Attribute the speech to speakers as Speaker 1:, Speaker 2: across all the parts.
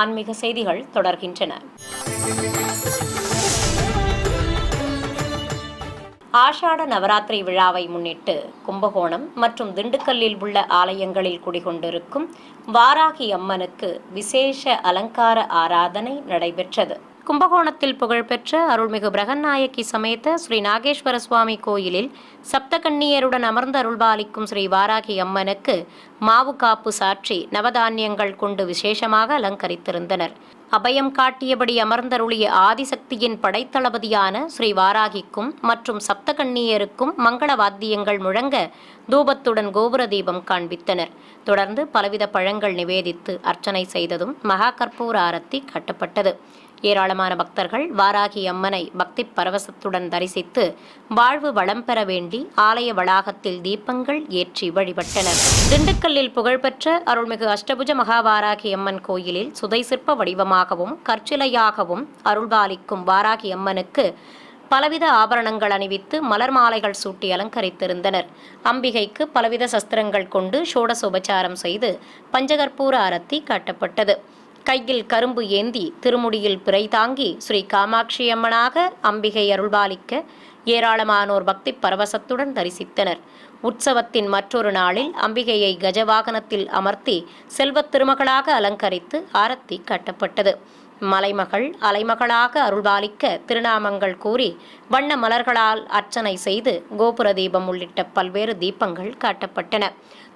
Speaker 1: ஆன்மீக செய்திகள் தொடர்கின்றன. ஆஷாட நவராத்திரி விழாவை முன்னிட்டு கும்பகோணம் மற்றும் திண்டுக்கல்லில் உள்ள ஆலயங்களில் குடிகொண்டிருக்கும் வாராகி அம்மனுக்கு விசேஷ அலங்கார ஆராதனை நடைபெற்றது. கும்பகோணத்தில் புகழ்பெற்ற அருள்மிகு பிரகன்நாயகி சமேத ஸ்ரீ நாகேஸ்வர சுவாமி கோயிலில் சப்தகன்னியருடன் அமர்ந்து அருள்பாலிக்கும் ஸ்ரீ வாராகி அம்மனுக்கு மாவு காப்பு சாற்றி நவதானியங்கள் கொண்டு விசேஷமாக அலங்கரித்திருந்தனர். அபயம் காட்டியபடி அமர்ந்தருளிய ஆதிசக்தியின் படைத்தளபதியான ஸ்ரீ வாராகிக்கும் மற்றும் சப்தகன்னியருக்கும் மங்கள வாத்தியங்கள் முழங்க தூபத்துடன் கோபுர தீபம் காண்பித்தனர். தொடர்ந்து பலவித பழங்கள் நிவேதித்து அர்ச்சனை செய்ததும் மகா கற்பூர ஆரத்தி காட்டப்பட்டது. ஏராளமான பக்தர்கள் வாராகி அம்மனை பக்தி பரவசத்துடன் தரிசித்து வாழ்வு வளம் பெற வேண்டி ஆலய வளாகத்தில் தீபங்கள் ஏற்றி வழிபட்டனர். திண்டுக்கல்லில் புகழ்பெற்ற அருள்மிகு அஷ்டபுஜ மகாவாராகி அம்மன் கோயிலில் சுதை சிற்ப வடிவமாகவும் கற்சிலையாகவும் அருள்பாலிக்கும் வாராகி அம்மனுக்கு பலவித ஆபரணங்கள் அணிவித்து மலர் மாலைகள் சூட்டி அலங்கரித்திருந்தனர். அம்பிகைக்கு பலவித சஸ்திரங்கள் கொண்டு ஷோடசோபச்சாரம் செய்து பஞ்சகற்பூர ஆரத்தி காட்டப்பட்டது. கையில் கரும்பு ஏந்தி திருமுடியில் பிறை தாங்கி ஸ்ரீ காமாட்சி அம்மனாக அம்பிகை அருள்பாலிக்க ஏராளமானோர் பக்தி பரவசத்துடன் தரிசித்தனர். உற்சவத்தின் மற்றொரு நாளில் அம்பிகையை கஜவாகனத்தில் அமர்த்தி செல்வத் திருமகளாக அலங்கரித்து ஆரத்தி காட்டப்பட்டது. மலைமகள் அலைமகளாக அருள்பாலிக்க திருநாமங்கள் கூறி வண்ண மலர்களால் அர்ச்சனை செய்து கோபுர தீபம் உள்ளிட்ட பல்வேறு தீபங்கள் காட்டப்பட்டன.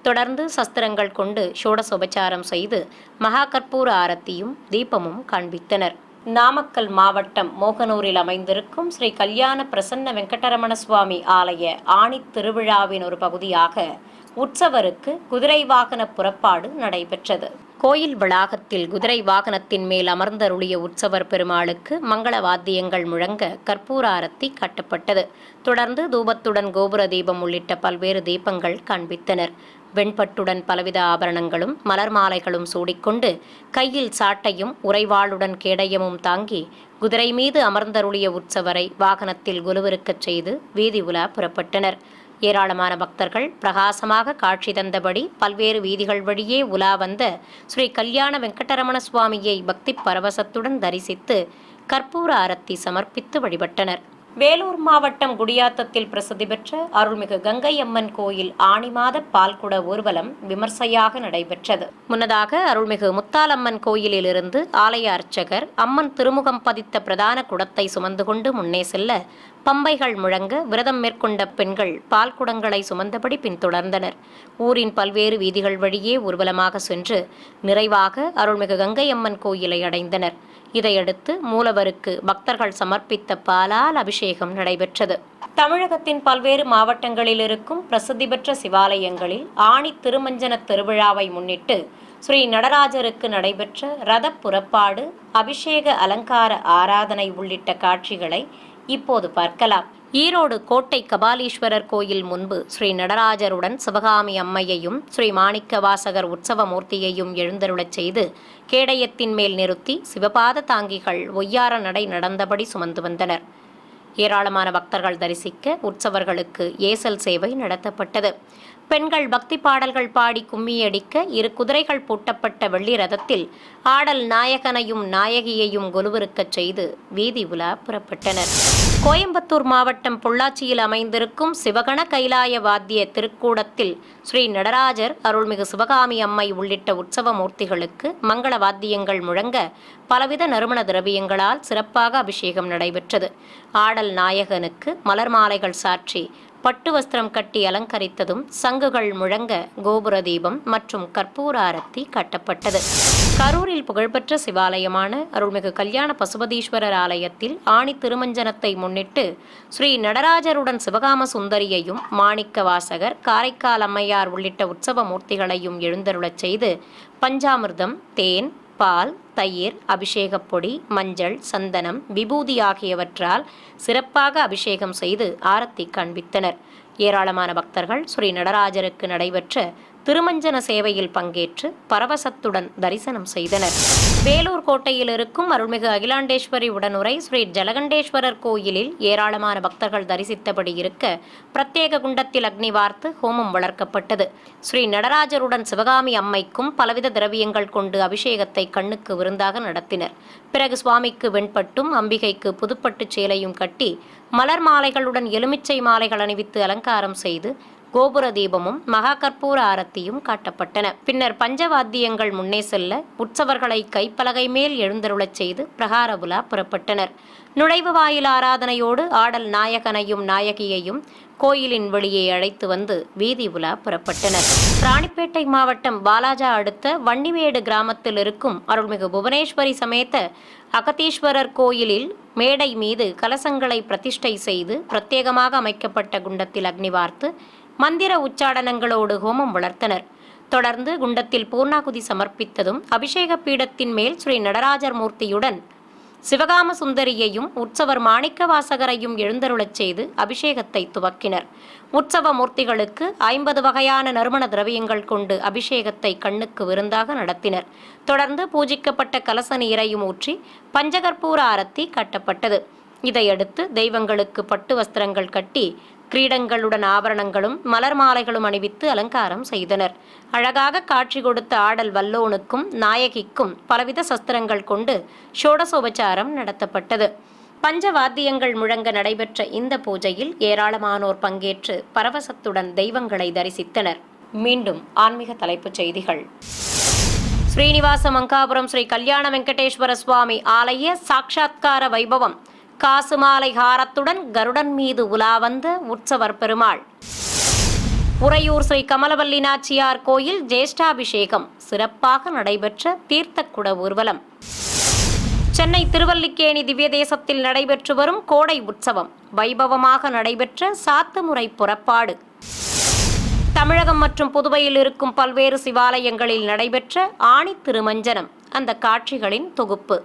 Speaker 1: தொடர்ந்து சஸ்திரங்கள் கொண்டு ஷோடசோபச்சாரம் செய்து மகா கற்பூர ஆரத்தியும் தீபமும் காண்பித்தனர். நாமக்கல் மாவட்டம் மோகனூரில் அமைந்திருக்கும் ஸ்ரீ கல்யாண பிரசன்ன வெங்கடரமண சுவாமி ஆலய ஆணி திருவிழாவின் ஒரு பகுதியாக உற்சவருக்கு குதிரை வாகன புறப்பாடு நடைபெற்றது. கோயில் வளாகத்தில் குதிரை வாகனத்தின் மேல் அமர்ந்தருளிய உற்சவர் பெருமாளுக்கு மங்கள வாத்தியங்கள் முழங்க கற்பூர ஆரத்தி காட்டப்பட்டது. தொடர்ந்து தூபத்துடன் கோபுர தீபம் உள்ளிட்ட பல்வேறு தீபங்கள் காண்பித்தனர். வெண்பட்டுடன் பலவித ஆபரணங்களும் மலர் மாலைகளும் சூடிக்கொண்டு கையில் சாட்டையும் உறைவாளுடன் கேடயமும் தாங்கி குதிரை மீது அமர்ந்தருளிய உற்சவரை வாகனத்தில் குலுவிருக்கச் செய்து வீதி உலா புறப்பட்டனர். ஏராளமான பக்தர்கள் பிரகாசமாக காட்சி தந்தபடி பல்வேறு வீதிகள் வழியே உலா வந்த ஸ்ரீ கல்யாண வெங்கடரமண சுவாமியை பக்தி பரவசத்துடன் தரிசித்து கற்பூர ஆரத்தி சமர்ப்பித்து வழிபட்டனர். வேலூர் மாவட்டம் குடியாத்தத்தில் பிரசித்தி பெற்ற அருள்மிகு கங்கை அம்மன் கோயில் ஆணி மாத பால்குட ஊர்வலம் விமர்சையாக நடைபெற்றது. முன்னதாக அருள்மிகு முத்தாலம்மன் கோயிலிலிருந்து ஆலய அர்ச்சகர் அம்மன் திருமுகம் பதித்த பிரதான குடத்தை சுமந்து கொண்டு முன்னே செல்ல பம்பைகள் முழங்க விரதம் மேற்கொண்ட பெண்கள் பால் குடங்களை சுமந்தபடி பின்தொடர்ந்தனர். ஊரின் பல்வேறு வீதிகள் வழியே ஊர்வலமாக சென்று நிறைவாக அருள்மிகு கங்கை அம்மன் கோயிலை அடைந்தனர். இதையடுத்து மூலவருக்கு பக்தர்கள் சமர்ப்பித்த பாலால் அபிஷேகம் நடைபெற்றது. தமிழகத்தின் பல்வேறு மாவட்டங்களில் இருக்கும் பிரசித்தி பெற்ற சிவாலயங்களில் ஆணி திருமஞ்சன திருவிழாவை முன்னிட்டு ஸ்ரீ நடராஜருக்கு நடைபெற்ற ரத புறப்பாடு, அபிஷேக அலங்கார ஆராதனை உள்ளிட்ட காட்சிகளை இப்போது பார்க்கலாம். ஈரோடு கோட்டை கபாலீஸ்வரர் கோயில் முன்பு ஸ்ரீ நடராஜருடன் சிவகாமி அம்மையையும் ஸ்ரீ மாணிக்க வாசகர் உற்சவமூர்த்தியையும் எழுந்தருளச் செய்து கேடயத்தின் மேல் நிறுத்தி சிவபாத தாங்கிகள் ஒய்யார நடை நடந்தபடி சுமந்து வந்தனர். ஏராளமான பக்தர்கள் தரிசிக்க உற்சவர்களுக்கு ஏசல் சேவை நடத்தப்பட்டது. பெண்கள் பக்தி பாடல்கள் பாடி கும்மியடிக்க இரு குதிரைகள் பூட்டப்பட்ட வெள்ளி ரதத்தில் ஆடல் நாயகனையும் நாயகியையும் கொலுவிருக்கச் செய்து வீதி உலா புறப்பட்டனர். கோயம்புத்தூர் மாவட்டம் பொள்ளாச்சியில் அமைந்திருக்கும் சிவகண கைலாய வாத்திய திருக்கூடத்தில் ஸ்ரீ நடராஜர், அருள்மிகு சிவகாமி அம்மை உள்ளிட்ட உற்சவ மூர்த்திகளுக்கு மங்கள வாத்தியங்கள் முழங்க பலவித நறுமண திரவியங்களால் சிறப்பாக அபிஷேகம் நடைபெற்றது. ஆடல் நாயகனுக்கு மலர் மாலைகள் சாற்றி பட்டு வஸ்திரம் கட்டி அலங்கரித்ததும் சங்குகள் முழங்க கோபுர தீபம் மற்றும் கற்பூர ஆரத்தி காட்டப்பட்டது. கரூரில் புகழ்பெற்ற சிவாலயமான அருள்மிகு கல்யாண பசுபதீஸ்வரர் ஆலயத்தில் ஆணி திருமஞ்சனத்தை முன்னிட்டு ஸ்ரீ நடராஜருடன் சிவகாம சுந்தரியையும் மாணிக்க வாசகர், காரைக்கால் அம்மையார் உள்ளிட்ட உற்சவ மூர்த்திகளையும் எழுந்தருளச் செய்து பஞ்சாமிர்தம், தேன், பால், தயிர், அபிஷேகப் பொடி, மஞ்சள், சந்தனம், விபூதி ஆகியவற்றால் சிறப்பாக அபிஷேகம் செய்து ஆரத்தி காண்பித்தனர். ஏராளமான பக்தர்கள் ஸ்ரீ நடராஜருக்கு நடைபெற்ற திருமஞ்சன சேவையில் பங்கேற்று பரவசத்துடன் தரிசனம் செய்தனர். வேலூர் கோட்டையில் இருக்கும் அருள்மிகு அகிலாண்டேஸ்வரி உடனுரை ஸ்ரீ ஜலகண்டேஸ்வரர் கோயிலில் ஏராளமான பக்தர்கள் தரிசித்தபடி இருக்க பிரத்யேக குண்டத்தில் அக்னி வார்த்து ஹோமம் வளர்க்கப்பட்டது. ஸ்ரீ நடராஜருடன் சிவகாமி அம்மைக்கும் பலவித திரவியங்கள் கொண்டு அபிஷேகத்தை கண்ணுக்கு விருந்தாக நடத்தினர். பிறகு சுவாமிக்கு வெண்பட்டும் அம்பிகைக்கு புதுப்பட்டு சேலையும் கட்டி மலர் மாலைகளுடன் எலுமிச்சை மாலைகள் அணிவித்து அலங்காரம் செய்து கோபுர தீபமும் மகா கற்பூர ஆரத்தியும் காட்டப்பட்டன. பின்னர் பஞ்சவாத்தியங்கள் முன்னே செல்ல உற்சவர்களை கைப்பலகை மேல் எழுந்தருளச் செய்து பிரகார உலா புறப்பட்டனர். நுழைவு வாயில் ஆராதனையோடு ஆடல் நாயகனையும் நாயகியையும் கோயிலின் வெளியே அழைத்து வந்து வீதி உலா புறப்பட்டனர். ராணிப்பேட்டை மாவட்டம் வாலாஜா அடுத்த வன்னிமேடு கிராமத்தில் இருக்கும் அருள்மிகு புவனேஸ்வரி சமேத அகதீஸ்வரர் கோயிலில் மேடை மீது கலசங்களை பிரதிஷ்டை செய்து பிரத்யேகமாக அமைக்கப்பட்ட குண்டத்தில் அக்னி வார்த்து மந்திர உச்சாடனங்களோடு ஹோமம் வளர்த்தனர். தொடர்ந்து குண்டத்தில் பூர்ணாகுதி சமர்ப்பித்ததும் அபிஷேக பீடத்தின் மேல் ஸ்ரீ நடராஜர் மூர்த்தியுடன் சிவகாம சுந்தரியையும் உற்சவர் மாணிக்க வாசகரையும் எழுந்தருளச் செய்து அபிஷேகத்தை துவக்கினர். உற்சவ மூர்த்திகளுக்கு 50 வகையான நறுமண திரவியங்கள் கொண்டு அபிஷேகத்தை கண்ணுக்கு விருந்தாக நடத்தினர். தொடர்ந்து பூஜிக்கப்பட்ட கலச நீரையும் ஊற்றி பஞ்சகற்பூர ஆரத்தி காட்டப்பட்டது. இதையடுத்து தெய்வங்களுக்கு பட்டு வஸ்திரங்கள் கட்டி கிரீடங்களுடன் ஆபரணங்களும் மலர் மாலைகளும் அணிவித்து அலங்காரம் செய்தனர். அழகாக காட்சி கொடுத்த ஆடல் வல்லோனுக்கும் நாயகிக்கும் பலவித சஸ்திரங்கள் கொண்டு ஷோடசோபச்சாரம் நடத்தப்பட்டது. பஞ்சவாத்தியங்கள் முழங்க நடைபெற்ற இந்த பூஜையில் ஏராளமானோர் பங்கேற்று பரவசத்துடன் தெய்வங்களை தரிசித்தனர். மீண்டும் ஆன்மீக தலைப்புச் செய்திகள். ஸ்ரீனிவாச மங்காபுரம் ஸ்ரீ கல்யாண வெங்கடேஸ்வர சுவாமி ஆலய சாட்சாத்கார வைபவம். காசு மாலை ஹாரத்துடன் கருடன் மீது உலா வந்த உற்சவர் பெருமாள். உறையூர் ஸ்ரீ கமலவல்லி நாச்சியார் கோயில் ஜேஷ்டாபிஷேகம் சிறப்பாக நடைபெற்ற தீர்த்தக்குட ஊர்வலம். சென்னை திருவல்லிக்கேணி திவ்ய தேசத்தில் நடைபெற்று வரும் கோடை உற்சவம் வைபவமாக நடைபெற்ற சாத்துமுறை புறப்பாடு. தமிழகம் மற்றும் புதுவையில் இருக்கும் பல்வேறு சிவாலயங்களில் நடைபெற்ற ஆணி திருமஞ்சனம், அந்த காட்சிகளின் தொகுப்பு.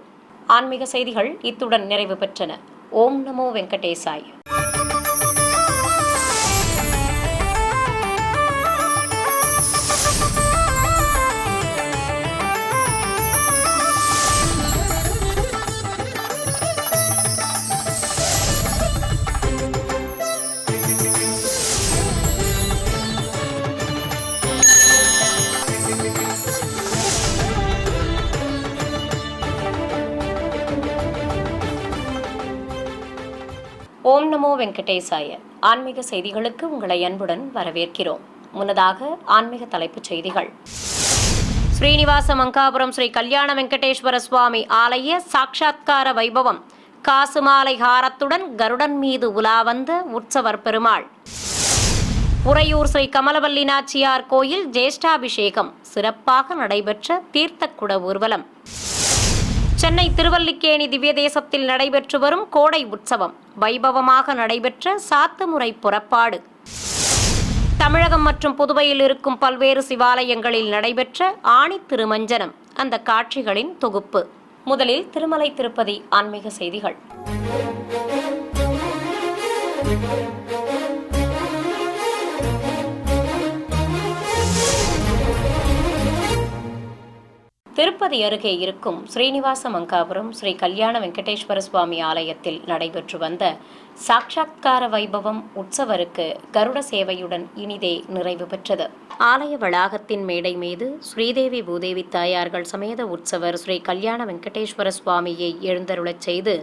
Speaker 1: ஆன்மீக செய்திகள் இத்துடன் நிறைவு பெற்றன. ஓம் நமோ வெங்கடேசாய். ஓம் நமோ வெங்கடேசாய. ஆன்மீக செய்திகளுக்கு உங்களை அன்புடன் வரவேற்கிறோம். முன்னதாக ஆன்மீக தலைப்புச் செய்திகள். ஸ்ரீனிவாச மங்காபுரம் ஸ்ரீ கல்யாண வெங்கடேஸ்வர சுவாமி ஆலய சாட்சாத்கார வைபவம். காசு மாலை ஹாரத்துடன் கருடன் மீது உலா வந்த உற்சவர் பெருமாள். உறையூர் ஸ்ரீ கமலவல்லி நாச்சியார் கோயில் ஜேஷ்டாபிஷேகம் சிறப்பாக நடைபெற்ற தீர்த்தக்குட ஊர்வலம். சென்னை திருவல்லிக்கேணி திவ்ய தேசத்தில் நடைபெற்று வரும் கோடை உற்சவம் வைபவமாக நடைபெற்ற சாத்துமுறை புறப்பாடு. தமிழகம் மற்றும் புதுவையில் இருக்கும் பல்வேறு சிவாலயங்களில் நடைபெற்ற ஆணி திருமஞ்சனம், அந்த காட்சிகளின் தொகுப்பு. முதலில் திருமலை திருப்பதி ஆன்மீக செய்திகள். திருப்பதி அருகே இருக்கும் ஸ்ரீனிவாச மங்காபுரம் ஸ்ரீ கல்யாண வெங்கடேஸ்வர சுவாமி ஆலயத்தில் நடைபெற்று வந்த சாட்சாத்கார வைபவம் உற்சவருக்கு கருட சேவையுடன் இனிதே நிறைவு பெற்றது. ஆலய வளாகத்தின் மேடை மீது ஸ்ரீதேவி பூதேவி தாயார்கள் சமேத உற்சவர் ஸ்ரீ கல்யாண வெங்கடேஸ்வர சுவாமியை எழுந்தருளச் செய்து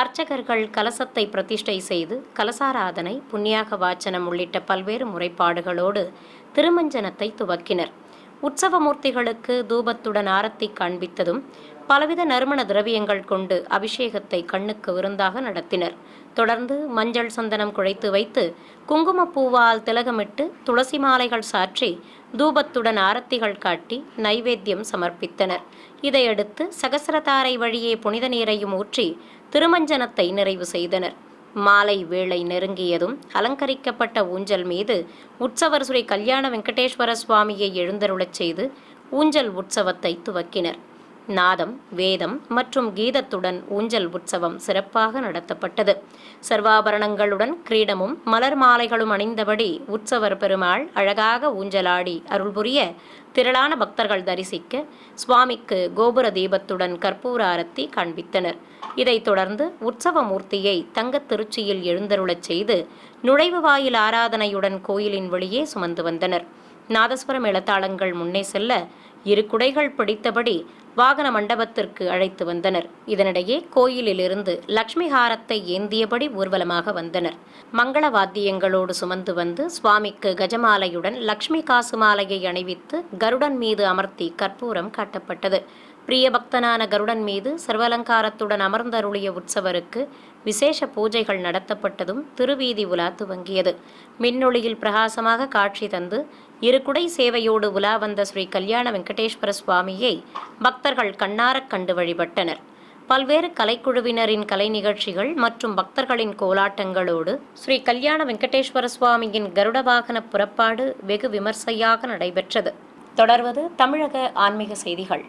Speaker 1: அர்ச்சகர்கள் கலசத்தை பிரதிஷ்டை செய்து கலசாராதனை, புண்ணியாக வாச்சனம் உள்ளிட்ட பல்வேறு முறைப்பாடுகளோடு திருமஞ்சனத்தை துவக்கினர். உற்சவமூர்த்திகளுக்கு தூபத்துடன் ஆரத்தி காண்பித்ததும் பலவித நறுமண திரவியங்கள் கொண்டு அபிஷேகத்தை கண்ணுக்கு விருந்தாக நடத்தினர். தொடர்ந்து மஞ்சள் சந்தனம் குழைத்து வைத்து குங்குமப்பூவால் திலகமிட்டு துளசி மாலைகள் சாற்றி தூபத்துடன் ஆரத்திகள் காட்டி நைவேத்தியம் சமர்ப்பித்தனர். இதையடுத்து சகசிரதாரை வழியே புனித நீரையும் ஊற்றி திருமஞ்சனத்தை நிறைவு செய்தனர். மாலை வேளை நெருங்கியதும் அலங்கரிக்கப்பட்ட ஊஞ்சல் மீது உற்சவர் ஸ்ரீ கல்யாண வெங்கடேஸ்வர சுவாமியை எழுந்தருளச் செய்து ஊஞ்சல் உற்சவத்தை துவக்கினர். நாதம், வேதம் மற்றும் கீதத்துடன் ஊஞ்சல் உற்சவம் சிறப்பாக நடத்தப்பட்டது. சர்வாபரணங்களுடன் கிரீடமும் மலர் மாலைகளும் அணிந்தபடி உற்சவர் பெருமாள் அழகாக ஊஞ்சலாடி அருள் புரிய திரளான பக்தர்கள் தரிசிக்க சுவாமிக்கு கோபுர தீபத்துடன் கற்பூர ஆரத்தி காண்பித்தனர். இதைத் தொடர்ந்து உற்சவ மூர்த்தியை தங்கத் திருச்சியில் எழுந்தருளச் செய்து நுழைவு வாயில் ஆராதனையுடன் கோயிலின் வெளியே சுமந்து வந்தனர். நாதஸ்வர மேளதாளங்கள் முன்னே செல்ல இரு குடைகள் பிடித்தபடி வாகன மண்டபத்திற்கு அழைத்து வந்தனர். இதனிடையே கோயிலிலிருந்து லட்சுமி ஹாரத்தை ஏந்தியபடி ஊர்வலமாக வந்தனர். மங்கள வாத்தியங்களோடு சுமந்து வந்து சுவாமிக்கு கஜமாலையுடன் லட்சுமி காசு மாலையை அணிவித்து கருடன் மீது அமர்த்தி கற்பூரம் காட்டப்பட்டது. பிரிய பக்தனான கருடன் மீது சர்வலங்காரத்துடன் அமர்ந்தருளிய உற்சவருக்கு விசேஷ பூஜைகள் நடத்தப்பட்டதும் திருவீதி உலா துவங்கியது. மின்னொளியில் பிரகாசமாக காட்சி தந்து இரு குடை சேவையோடு உலா வந்த ஸ்ரீ கல்யாண வெங்கடேஸ்வர சுவாமியை பக்தர்கள் கண்ணாரக் கண்டு வழிபட்டனர். பல்வேறு கலைக்குழுவினரின் கலை நிகழ்ச்சிகள் மற்றும் பக்தர்களின் கோலாட்டங்களோடு ஸ்ரீ கல்யாண வெங்கடேஸ்வர சுவாமியின் கருட வாகன புறப்பாடு வெகு விமர்சையாக நடைபெற்றது. தொடர்வது தமிழக ஆன்மீக செய்திகள்.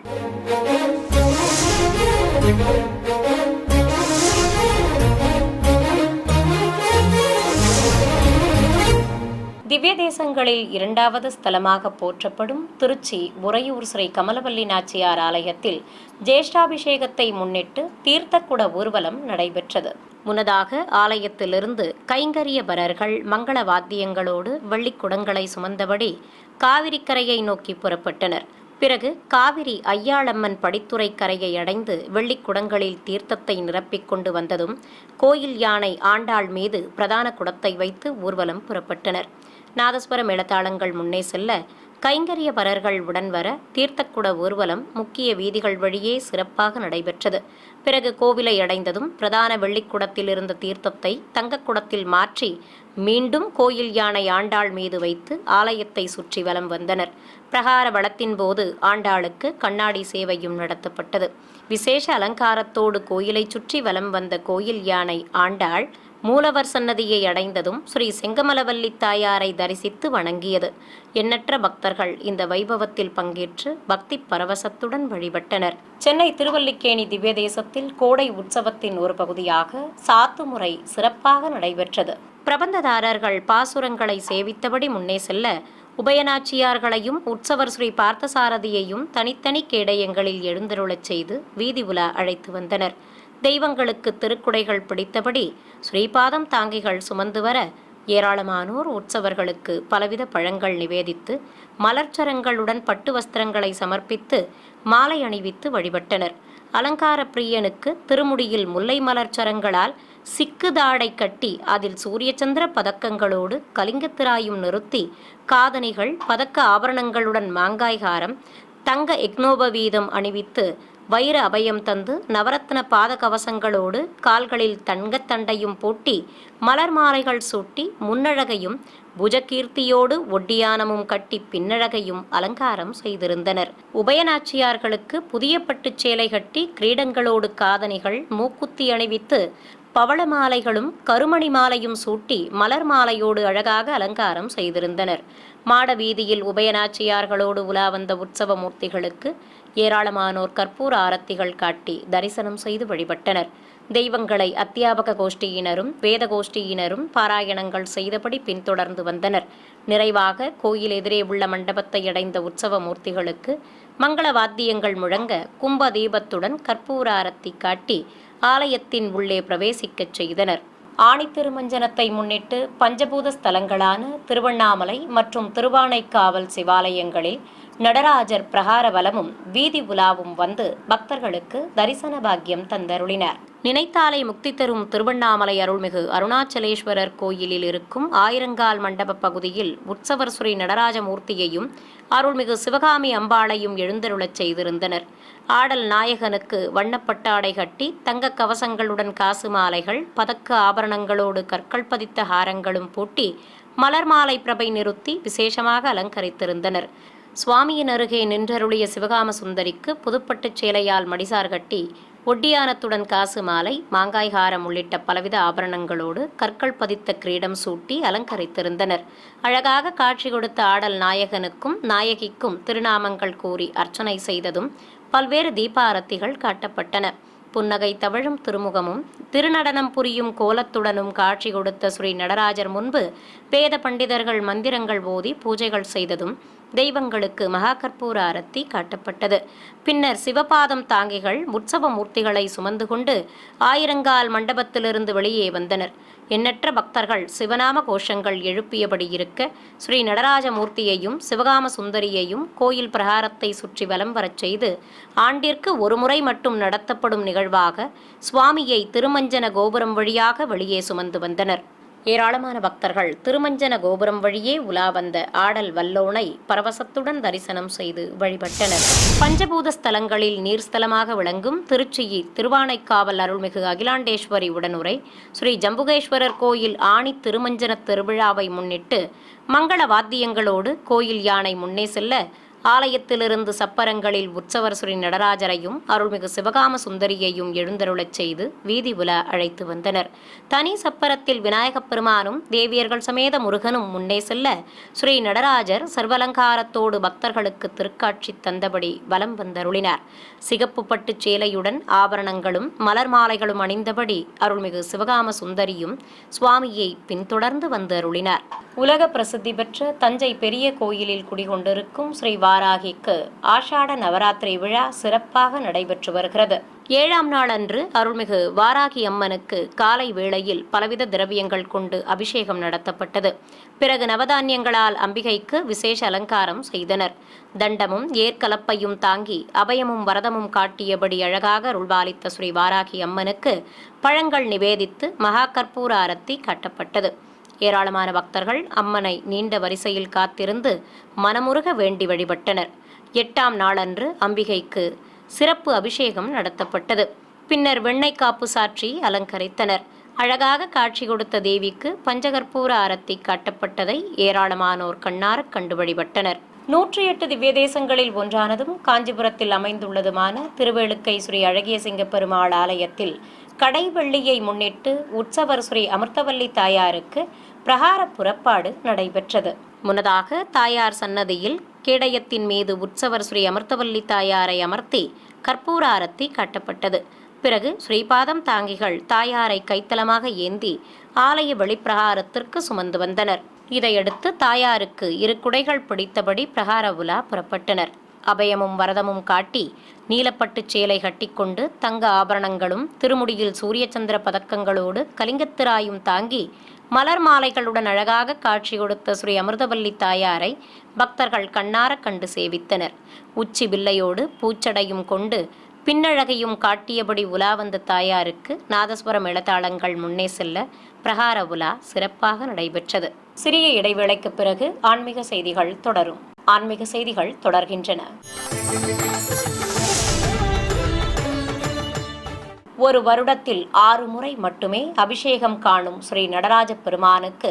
Speaker 1: திவ்ய தேசங்களில் இரண்டாவது ஸ்தலமாக போற்றப்படும் திருச்சி உறையூர் ஸ்ரீ கமலவல்லி நாச்சியார் ஆலயத்தில் ஜேஷ்டாபிஷேகத்தை முன்னிட்டு தீர்த்தக்குட ஊர்வலம் நடைபெற்றது. முன்னதாக ஆலயத்திலிருந்து கைங்கரியபரர்கள் மங்கள வாத்தியங்களோடு வெள்ளிக்குடங்களை சுமந்தபடி காவிரி கரையை நோக்கி புறப்பட்டனர். பிறகு காவிரி ஐயாளம்மன் படித்துறை கரையை அடைந்து வெள்ளிக்குடங்களில் தீர்த்தத்தை நிரப்பிக் கொண்டு வந்ததும் கோயில் யானை ஆண்டாள் மீது பிரதான குடத்தை வைத்து ஊர்வலம் புறப்பட்டனர். நாதஸ்வர மேளதாளங்கள் முன்னே செல்ல கைங்கரியபரர்கள் உடன் வர தீர்த்தக்குட ஊர்வலம் முக்கிய வீதிகள் வழியே சிறப்பாக நடைபெற்றது. பிறகு கோவிலை அடைந்ததும் பிரதான வெள்ளிக்குடத்தில் இருந்த தீர்த்தத்தை தங்கக்குடத்தில் மாற்றி மீண்டும் கோயில் யானை ஆண்டாள் மீது வைத்து ஆலயத்தை சுற்றி வலம் வந்தனர். பிரகார வளத்தின் போது ஆண்டாளுக்கு கண்ணாடி சேவையும் நடத்தப்பட்டது. விசேஷ அலங்காரத்தோடு கோயிலை சுற்றி வலம் வந்த கோயில் யானை ஆண்டாள் மூலவர் சன்னதியை அடைந்ததும் ஸ்ரீ செங்கமலவல்லி தாயாரை தரிசித்து வணங்கியது. எண்ணற்ற பக்தர்கள் இந்த வைபவத்தில் பங்கேற்று பக்தி பரவசத்துடன் வழிபட்டனர். சென்னை திருவல்லிக்கேணி திவ்ய தேசத்தில் கோடை உற்சவத்தின் ஒரு பகுதியாக சாத்துமுறை சிறப்பாக நடைபெற்றது. பிரபந்ததாரர்கள் பாசுரங்களை சேவித்தபடி முன்னே செல்ல உபயநாச்சியார்களையும் உற்சவர் ஸ்ரீ பார்த்தசாரதியையும் தனித்தனி கேடயங்களில் எழுந்தருளச் செய்து வீதி உலா அழைத்து வந்தனர். தெய்வங்களுக்கு திருக்குடைகள் பிடித்தபடி ஸ்ரீபாதம் தாங்கிகள் சுமந்து வர ஏராளமானோர் உற்சவர்களுக்கு பலவித பழங்கள் நிவேதித்து மலர்ச்சரங்களுடன் பட்டு வஸ்திரங்களை சமர்ப்பித்து மாலை அணிவித்து வழிபட்டனர். அலங்கார பிரியனுக்கு திருமுடியில் முல்லை மலர்ச்சரங்களால் சிக்கு தாடை கட்டி அதில் சூரியச்சந்திர பதக்கங்களோடு கலிங்கத்திராயும் நிறுத்தி காதணிகள் பதக்க ஆபரணங்களுடன் மாங்காய்காரம் தங்க எக்னோபவீதம் அணிவித்து வைர அபயம் தந்து நவரத்ன பாத கவசங்களோடு கால்களில் தங்கத்தண்டையும் பூட்டி மலர் மாலைகள் சூட்டி முன்னழகையும் புஜகீர்த்தியோடு ஒட்டியானமும் கட்டி பின்னழகையும் அலங்காரம் செய்திருந்தனர். உபயநாச்சியார்களுக்கு புதிய பட்டுச் சேலை கட்டி கிரீடங்களோடு காதணிகள் மூக்குத்தி அணிவித்து பவள மாலைகளும் கருமணி மாலையும் சூட்டி மலர் மாலையோடு அழகாக அலங்காரம் செய்திருந்தனர். மாட வீதியில் உபயநாச்சியார்களோடு உலா வந்த உற்சவ மூர்த்திகளுக்கு ஏராளமானோர் கற்பூர ஆரத்திகள் காட்டி தரிசனம் செய்து வழிபட்டனர். தெய்வங்களை அத்தியாபக கோஷ்டியினரும் வேத கோஷ்டியினரும் பாராயணங்கள் செய்தபடி பின்தொடர்ந்து வந்தனர். நிறைவாக கோயில் எதிரே உள்ள மண்டபத்தை அடைந்த உற்சவ மூர்த்திகளுக்கு மங்கள வாத்தியங்கள் முழங்க கும்ப தீபத்துடன் கற்பூர ஆரத்தி காட்டி ஆலயத்தின் உள்ளே பிரவேசிக்கச் செய்தனர். ஆணி திருமஞ்சனத்தை முன்னிட்டு பஞ்சபூத ஸ்தலங்களான திருவண்ணாமலை மற்றும் திருவானைக்காவல் சிவாலயங்களில் நடராஜர் பிரகார வலமும் வீதி உலாவும் வந்து பக்தர்களுக்கு தரிசன பாக்கியம் தந்தருளினார். நினைத்தாலை முக்தி தரும் திருவண்ணாமலை அருள்மிகு அருணாச்சலேஸ்வரர் கோயிலில் இருக்கும் ஆயிரங்கால் மண்டப பகுதியில் உற்சவர் ஸ்ரீ நடராஜமூர்த்தியையும் அருள்மிகு சிவகாமி அம்பாளையும் எழுந்தருளச் செய்திருந்தனர். ஆடல் நாயகனுக்கு வண்ணப்பட்டாடை கட்டி தங்க கவசங்களுடன் காசு மாலைகள் பதக்க ஆபரணங்களோடு கற்கள் பதித்த ஹாரங்களும் பூட்டி மலர் மாலை பிரபை நிறுத்தி விசேஷமாக அலங்கரித்திருந்தனர். சுவாமியின் அருகே நின்றருளிய சிவகாம சுந்தரிக்கு புதுப்பட்டுச் சேலையால் மடிசார் கட்டி ஒட்டியானத்துடன் காசு மாலை மாங்காய்காரம் உள்ளிட்ட பலவித ஆபரணங்களோடு கற்கள் பதித்த கிரீடம் சூட்டி அலங்கரித்திருந்தனர். அழகாக காட்சி கொடுத்த ஆடல் நாயகனுக்கும் நாயகிக்கும் திருநாமங்கள் கூறி அர்ச்சனை செய்ததும் பல்வேறு தீபாரத்திகள் காட்டப்பட்டன. புன்னகை தவழும் திருமுகமும் திருநடனம் புரியும் கோலத்துடனும் காட்சி கொடுத்த ஸ்ரீ நடராஜர் முன்பு வேத பண்டிதர்கள் மந்திரங்கள் ஓதி பூஜைகள் செய்ததும் தெய்வங்களுக்கு மகா கற்பூர ஆரத்தி காட்டப்பட்டது. பின்னர் சிவபாதம் தாங்கிகள் உற்சவ மூர்த்திகளை சுமந்து கொண்டு ஆயிரங்கால் மண்டபத்திலிருந்து வெளியே வந்தனர். எண்ணற்ற பக்தர்கள் சிவநாம கோஷங்கள் எழுப்பியபடி இருக்க ஸ்ரீ நடராஜமூர்த்தியையும் சிவகாம சுந்தரியையும் கோயில் பிரகாரத்தை சுற்றி வலம் வரச் செய்து ஆண்டிற்கு ஒருமுறை மட்டும் நடத்தப்படும் நிகழ்வாக சுவாமியை திருமஞ்சன கோபுரம் வழியாக வெளியே சுமந்து வந்தனர். ஏராளமான பக்தர்கள் திருமஞ்சன கோபுரம் வழியே உலா வந்த ஆடல் வல்லோனை பரவசத்துடன் தரிசனம் செய்து வழிபட்டனர். பஞ்சபூத ஸ்தலங்களில் நீர்ஸ்தலமாக விளங்கும் திருச்சியில் திருவானைக்காவல் அருள்மிகு அகிலாண்டேஸ்வரி உடனுரை ஸ்ரீ ஜம்புகேஸ்வரர் கோயில் ஆணி திருமஞ்சன திருவிழாவை முன்னிட்டு மங்கள வாத்தியங்களோடு கோயில் யானை முன்னே செல்ல ஆலயத்திலிருந்து சப்பரங்களில் உற்சவர் ஸ்ரீ நடராஜரையும் அருள்மிகு சிவகாம சுந்தரியையும் எழுந்தருளச் செய்து வீதி உலா அழைத்து வந்தனர். தனி சப்பரத்தில் விநாயகப் பெருமானும் தேவியர்கள் சமேத முருகனும் முன்னே செல்ல ஸ்ரீ நடராஜர் சர்வலங்காரத்தோடு பக்தர்களுக்கு திருக்காட்சி தந்தபடி வலம் வந்தருளினார். சிகப்பு பட்டு சேலையுடன் ஆபரணங்களும் மலர் மாலைகளும் அணிந்தபடி அருள்மிகு சிவகாம சுந்தரியும் சுவாமியை பின்தொடர்ந்து வந்து அருளினார். உலக பிரசித்தி பெற்ற தஞ்சை பெரிய கோயிலில் குடிகொண்டிருக்கும் ஸ்ரீ வாராகிக்கு ஆஷாட நவராத்திரி விழா சிறப்பாக நடைபெற்று வருகிறது. 7ஆம் நாள் அன்று அருள்மிகு வாராகி அம்மனுக்கு காலை வேளையில் பலவித திரவியங்கள் கொண்டு அபிஷேகம் நடத்தப்பட்டது. பிறகு நவதானியங்களால் அம்பிகைக்கு விசேஷ அலங்காரம் செய்தனர். தண்டமும் ஏற்கலப்பையும் தாங்கி அபயமும் வரதமும் காட்டியபடி அழகாக அருள்பாலித்த ஸ்ரீ வாராகி அம்மனுக்கு பழங்கள் நிவேதித்து மகா கற்பூர ஆரத்தி காட்டப்பட்டது. ஏராளமான பக்தர்கள் அம்மனை நீண்ட வரிசையில் காத்திருந்து மனமுருக வேண்டி வழிபட்டனர். 8ஆம் நாளன்று அம்பிகைக்கு சிறப்பு அபிஷேகம் நடத்தப்பட்டது. பின்னர் வெண்ணெய் காப்பு சாற்றி அலங்கரித்தனர். அழகாக காட்சி கொடுத்த தேவிக்கு பஞ்சகற்பூர ஆரத்தி காட்டப்பட்டதை ஏராளமானோர் கண்ணார கண்டு வழிபட்டனர். 108 திவ்ய தேசங்களில் ஒன்றானதும் காஞ்சிபுரத்தில் அமைந்துள்ளதுமான திருவேளுக்கை ஸ்ரீ அழகிய சிங்க பெருமாள் ஆலயத்தில் கடை வெள்ளியை முன்னிட்டு உற்சவர் ஸ்ரீ அமிர்தவல்லி தாயாருக்கு பிரகார புறப்பாடு நடைபெற்றது. முன்னதாக தாயார் சன்னதியில் கேடயத்தின் மீது உற்சவர் ஸ்ரீ அமிர்தவல்லி தாயாரை அமர்த்தி கற்பூர ஆரத்தி காட்டப்பட்டது. பிறகு ஸ்ரீபாதம் தாங்கிகள் தாயாரை கைத்தலமாக ஏந்தி ஆலய வெளிப்பிரகாரத்திற்கு சுமந்து வந்தனர். இதையடுத்து தாயாருக்கு 2 குடைகள் பிடித்தபடி பிரகார உலா புறப்பட்டனர். அபயமும் வரதமும் காட்டி நீலப்பட்டு சேலை கட்டிக்கொண்டு தங்க ஆபரணங்களும் திருமுடியில் சூரிய சந்திர பதக்கங்களோடு கலிங்கத்திராயும் தாங்கி மலர் மாலைகளுடன் அழகாக காட்சி கொடுத்த ஸ்ரீ அமிர்தவல்லி தாயாரை பக்தர்கள் கண்ணார கண்டு சேவித்தனர். உச்சி வில்லையோடு பூச்சடையும் கொண்டு பின்னழகையும் காட்டியபடி உலா வந்த தாயாருக்கு நாதஸ்வர மேளதாளங்கள் முன்னே செல்ல பிரகார உலா சிறப்பாக நடைபெற்றது. சிறிய இடைவேளைக்கு பிறகு ஆன்மீக செய்திகள் தொடரும். ஆன்மீக செய்திகள் தொடர்கின்றன. ஒரு வருடத்தில் 6 முறை மட்டுமே அபிஷேகம் காணும் ஸ்ரீ நடராஜ பெருமானுக்கு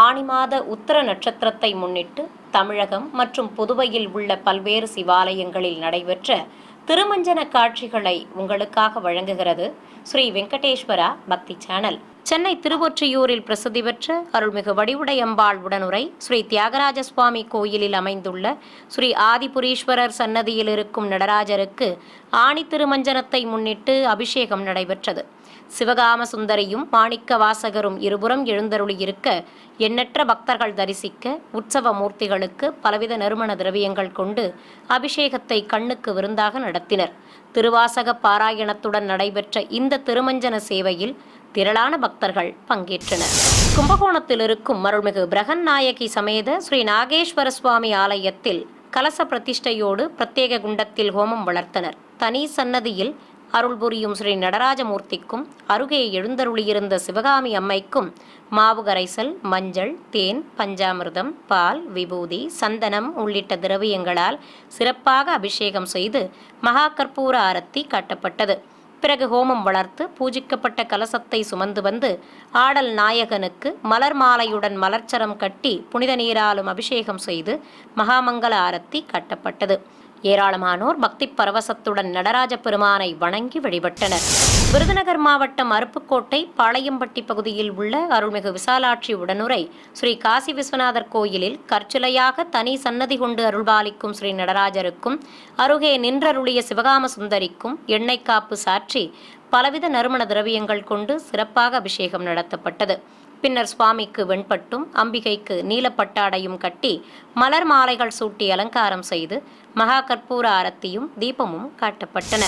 Speaker 1: ஆனி மாத உத்திர நட்சத்திரத்தை முன்னிட்டு தமிழகம் மற்றும் புதுவையில் உள்ள பல்வேறு சிவாலயங்களில் நடைபெற்ற திருமஞ்சன காட்சிகளை உங்களுக்காக வழங்குகிறது ஸ்ரீ வெங்கடேஸ்வரா பக்தி சேனல். சென்னை திருவொற்றியூரில் பிரசித்தி பெற்ற அருள்மிகு வடிவுடையம்பாள் உடனுரை ஸ்ரீ தியாகராஜ சுவாமி கோயிலில் அமைந்துள்ள ஸ்ரீ ஆதிபுரீஸ்வரர் சன்னதியில் இருக்கும் நடராஜருக்கு ஆணி திருமஞ்சனத்தை முன்னிட்டு அபிஷேகம் நடைபெற்றது. சிவகாம சுந்தரியும் மாணிக்க வாசகரும் இருபுறம் எழுந்தருளியிருக்க எண்ணற்ற பக்தர்கள் தரிசிக்க உற்சவ மூர்த்திகளுக்கு பலவித நறுமண திரவியங்கள் கொண்டு அபிஷேகத்தை கண்ணுக்கு விருந்தாக நடத்தினர். திருவாசக பாராயணத்துடன் நடைபெற்ற இந்த திருமஞ்சன சேவையில் திரளான பக்தர்கள் பங்கேற்றனர். கும்பகோணத்தில் இருக்கும் அருள்மிகு பிரகன்நாயகி சமேத ஸ்ரீ நாகேஸ்வர சுவாமி ஆலயத்தில் கலச பிரதிஷ்டையோடு பிரத்யேக குண்டத்தில் ஹோமம் வளர்த்தனர். தனி சன்னதியில் அருள் புரியும் ஸ்ரீ நடராஜமூர்த்திக்கும் அருகே எழுந்தருளியிருந்த சிவகாமி அம்மைக்கும் மாவு கரைசல், மஞ்சள், தேன், பஞ்சாமிர்தம், பால், விபூதி, சந்தனம் உள்ளிட்ட திரவியங்களால் சிறப்பாக அபிஷேகம் செய்து மகா கற்பூர ஆரத்தி காட்டப்பட்டது. பிறகு ஹோமம் வளர்த்து பூஜிக்கப்பட்ட கலசத்தை சுமந்து வந்து ஆடல் நாயகனுக்கு மலர் மாலையுடன் மலர்ச்சரம் கட்டி புனித நீராலும் அபிஷேகம் செய்து மகாமங்கல ஆரத்தி காட்டப்பட்டது. ஏராளமானோர் பக்தி பரவசத்துடன் நடராஜ பெருமானை வணங்கி வழிபட்டனர். விருதுநகர் மாவட்டம் அருப்புக்கோட்டை பாளையம்பட்டி பகுதியில் உள்ள அருள்மிகு விசாலாட்சி உடனுரை ஸ்ரீ காசி விஸ்வநாதர் கோயிலில் கற்சிலையாக தனி சன்னதி கொண்டு அருள்பாலிக்கும் ஸ்ரீ நடராஜருக்கும் அருகே நின்றருளிய சிவகாம சுந்தரிக்கும் எண்ணெய் காப்பு சாற்றி பலவித நறுமண திரவியங்கள் கொண்டு சிறப்பாக அபிஷேகம் நடத்தப்பட்டது. பின்னர் சுவாமிக்கு வெண்பட்டும் அம்பிகைக்கு நீலப்பட்டாடையும் கட்டி மலர் மாலைகள் சூட்டி அலங்காரம் செய்து மகா கற்பூர ஆரத்தியும் தீபமும் காட்டப்பட்டன.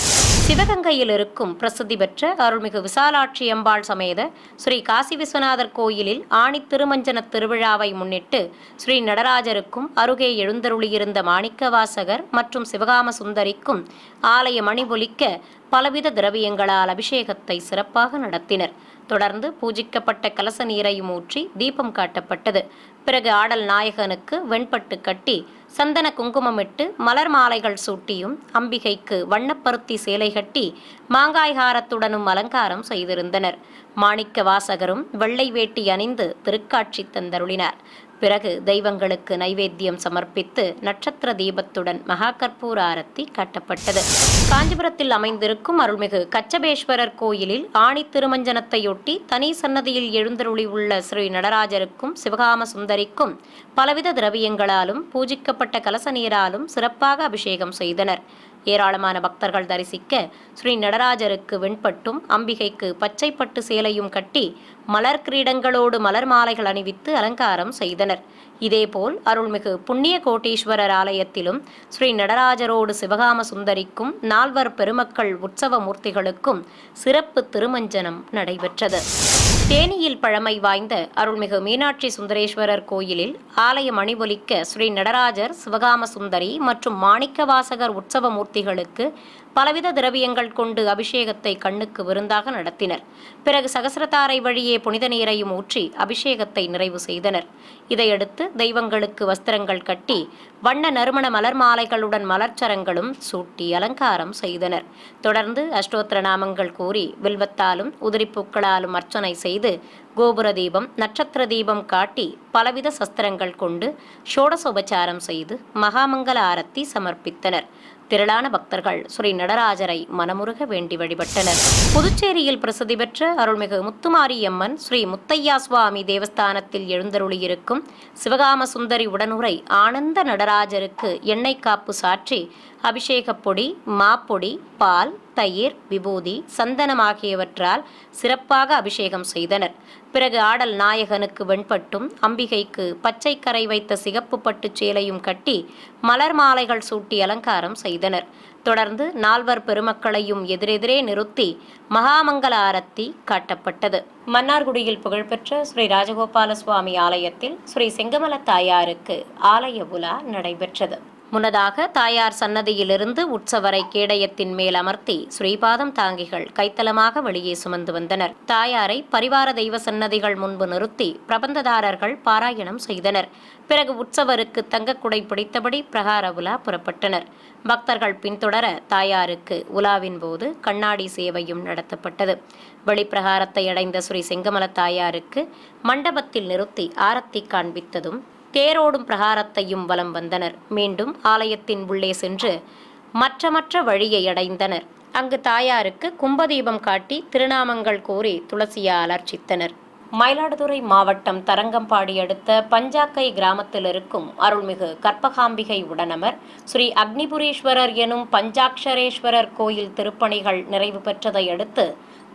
Speaker 1: சிவகங்கையில் இருக்கும் பிரசித்தி பெற்ற அருள்மிகு விசாலாட்சி அம்பாள் சமேத ஸ்ரீ காசி விஸ்வநாதர் கோயிலில் ஆணி திருமஞ்சன திருவிழாவை முன்னிட்டு ஸ்ரீ நடராஜருக்கும் அருகே எழுந்தருளியிருந்த மாணிக்கவாசகர் மற்றும் சிவகாம சுந்தரிக்கும் ஆலய மணி ஒலிக்க பலவித திரவியங்களால் அபிஷேகத்தை சிறப்பாக நடத்தினர். தொடர்ந்து பூஜிக்கப்பட்ட கலச நீரையும் ஊற்றி தீபம் காட்டப்பட்டது. பிறகு ஆடல் நாயகனுக்கு வெண்பட்டு கட்டி சந்தன குங்குமமிட்டு மலர் மாலைகள் சூட்டியும் அம்பிகைக்கு வண்ணப்பருத்தி சேலை கட்டி மாங்காய் ஹாரத்துடனும் அலங்காரம் செய்திருந்தனர். மாணிக்க வாசகரும் வெள்ளை வேட்டி அணிந்து திருக்காட்சி தந்தருளினார். பிறகு தெய்வங்களுக்கு நைவேத்தியம் சமர்ப்பித்து நட்சத்திர தீபத்துடன் மகா கற்பூர ஆரத்தி காட்டப்பட்டது. காஞ்சிபுரத்தில் அமைந்திருக்கும் அருள்மிகு கச்சபேஸ்வரர் கோயிலில் ஆணி திருமஞ்சனத்தையொட்டி தனி சன்னதியில் எழுந்தருளி உள்ள ஸ்ரீ நடராஜருக்கும் சிவகாம சுந்தரிக்கும் பலவித திரவியங்களாலும் பூஜிக்கப்பட்ட கலச நீராலும் சிறப்பாக அபிஷேகம் செய்தனர். ஏராளமான பக்தர்கள் தரிசிக்க ஸ்ரீ நடராஜருக்கு வெண்பட்டும் அம்பிகைக்கு பச்சைப்பட்டு சேலையும் கட்டி மலர் கிரீடங்களோடு மலர் மாலைகள் அணிவித்து அலங்காரம் செய்தனர். இதேபோல் அருள்மிகு புண்ணிய கோட்டீஸ்வரர் ஆலயத்திலும் ஸ்ரீ நடராஜரோடு சிவகாம சுந்தரிக்கும் நால்வர் பெருமக்கள் உற்சவ மூர்த்திகளுக்கும் சிறப்பு திருமஞ்சனம் நடைபெற்றது. தேனியில் பழமை வாய்ந்த அருள்மிகு மீனாட்சி சுந்தரேஸ்வரர் கோயிலில் ஆலய மணி ஒலிக்க ஸ்ரீ நடராஜர் சிவகாம சுந்தரி மற்றும் மாணிக்கவாசகர் உற்சவ மூர்த்திகளுக்கு பலவித திரவியங்கள் கொண்டு அபிஷேகத்தை கண்ணுக்கு விருந்தாக நடத்தினர். பிறகு சகசிரதாரை வழியே புனித நீரையும் ஊற்றி அபிஷேகத்தை நிறைவு செய்தனர். இதையடுத்து தெய்வங்களுக்கு வஸ்திரங்கள் கட்டி வண்ண நறுமண மலர் மாலைகளுடன் மலர்ச்சரங்களும் சூட்டி அலங்காரம் செய்தனர். தொடர்ந்து அஷ்டோத்திர நாமங்கள் கூறி வில்வத்தாலும் உதிரிப்பூக்களாலும் அர்ச்சனை செய்து கோபுர தீபம் நட்சத்திர தீபம் காட்டி பலவித சஸ்திரங்கள் கொண்டு ஷோடசோபச்சாரம் செய்து மகாமங்கல ஆரத்தி சமர்ப்பித்தனர். திரளான பக்தர்கள் ஸ்ரீ நடராஜரை மனமுருக வேண்டி வழிபட்டனர். புதுச்சேரியில் பிரசித்தி பெற்ற அருள்மிகு முத்துமாரியம்மன் ஸ்ரீ முத்தையா சுவாமி தேவஸ்தானத்தில் எழுந்தருளியிருக்கும் சிவகாம சுந்தரி உடனுரை ஆனந்த நடராஜருக்கு எண்ணெய் காப்பு சாற்றி அபிஷேகப் பொடி மாப்பொடி பால் தயிர் விபூதி சந்தனம் ஆகியவற்றால் சிறப்பாக அபிஷேகம் செய்தனர். பிறகு ஆடல் நாயகனுக்கு வெண்பட்டும் அம்பிகைக்கு பச்சை கரை வைத்த சிகப்பு பட்டு சேலையும் கட்டி மலர் மாலைகள் சூட்டி அலங்காரம் செய்தனர். தொடர்ந்து நால்வர் பெருமக்களையும் எதிரெதிரே நிறுத்தி மகாமங்கல ஆரத்தி காட்டப்பட்டது. மன்னார்குடியில் புகழ்பெற்ற ஸ்ரீ ராஜகோபால சுவாமி ஆலயத்தில் ஸ்ரீ செங்கமல தாயாருக்கு ஆலய உலா நடைபெற்றது. முன்னதாக தாயார் சன்னதியிலிருந்து உற்சவரை கேடயத்தின் மேல் அமர்த்தி ஸ்ரீபாதம் தாங்கிகள் கைத்தலமாக வெளியே சுமந்து வந்தனர். தாயாரை பரிவார தெய்வ சன்னதிகள் முன்பு நிறுத்தி பிரபந்ததாரர்கள் பாராயணம் செய்தனர். பிறகு உற்சவருக்கு தங்கக்குடை பிடித்தபடி பிரகார உலா புறப்பட்டனர். பக்தர்கள் பின்தொடர தாயாருக்கு உலாவின் போது கண்ணாடி சேவையும் நடத்தப்பட்டது. வெளிப்பிரகாரத்தை அடைந்த ஸ்ரீ செங்கமல தாயாருக்கு மண்டபத்தில் நிறுத்தி ஆரத்தி காண்பித்ததும் தேரோடும் பிரகாரத்தையும் வலம் வந்தனர். மீண்டும் ஆலயத்தின் உள்ளே சென்று மற்ற வழியை அடைந்தனர். அங்கு தாயாருக்கு கும்பதீபம் காட்டி திருநாமங்கள் கூறி துளசியால் அர்ச்சித்தனர். மயிலாடுதுறை மாவட்டம் தரங்கம்பாடி அடுத்த பஞ்சாக்கை கிராமத்தில் இருக்கும் அருள்மிகு கற்பகாம்பிகை உடனமர் ஸ்ரீ அக்னிபுரீஸ்வரர் எனும் பஞ்சாட்சரேஸ்வரர் கோயில் திருப்பணிகள் நிறைவு பெற்றதை அடுத்து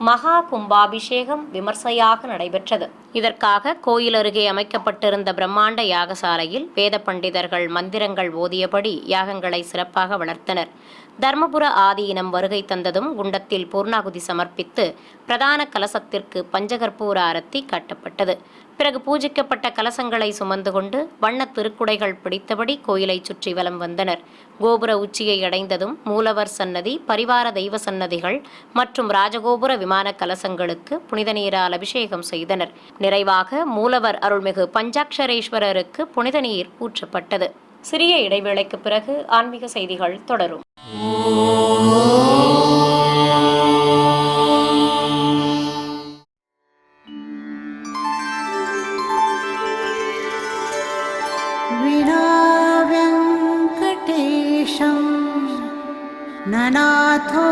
Speaker 1: மகா கும்பாபிஷேகம் விமர்சையாக நடைபெற்றது. இதற்காக கோயில் அருகே அமைக்கப்பட்டிருந்த பிரம்மாண்ட யாகசாலையில் வேத பண்டிதர்கள் மந்திரங்கள் ஓதியபடி யாகங்களை சிறப்பாக வளர்த்தனர். தர்மபுர ஆதீனம் வருகை தந்ததும் குண்டத்தில் பூர்ணாகுதி சமர்ப்பித்து பிரதான கலசத்திற்கு பஞ்சகற்பூர ஆரத்தி காட்டப்பட்டது. பிறகு பூஜிக்கப்பட்ட கலசங்களை சுமந்து கொண்டு வண்ண திருக்குடைகள் பிடித்தபடி கோயிலை சுற்றி வலம் வந்தனர். கோபுர உச்சியை அடைந்ததும் மூலவர் சன்னதி பரிவார தெய்வ சன்னதிகள் மற்றும் ராஜகோபுர விமான கலசங்களுக்கு புனித நீரால் அபிஷேகம் செய்தனர். நிறைவாக மூலவர் அருள்மிகு பஞ்சாட்சரேஸ்வரருக்கு புனித நீர் ஊற்றப்பட்டது. சிறிய இடைவேளைக்கு பிறகு ஆன்மீக செய்திகள் தொடரும்.
Speaker 2: विना वेङ्कटेशम् ननाथो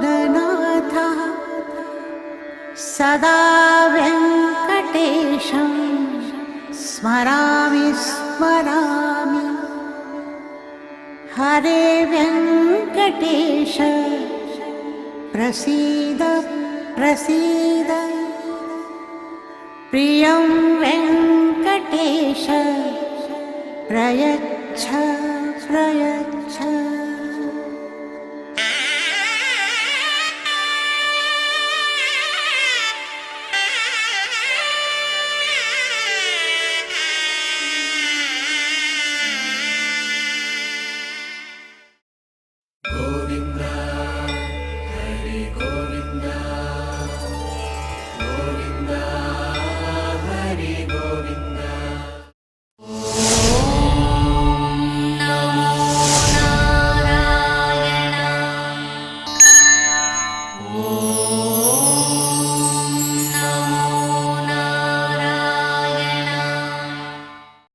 Speaker 2: ननाथः सदा वेङ्कटेशं स्मरामि स्मरामि। हरे वेङ्कटेश प्रसीद प्रसीद। प्रियं वेङ्कटेश प्रयच्छ प्रयच्छ।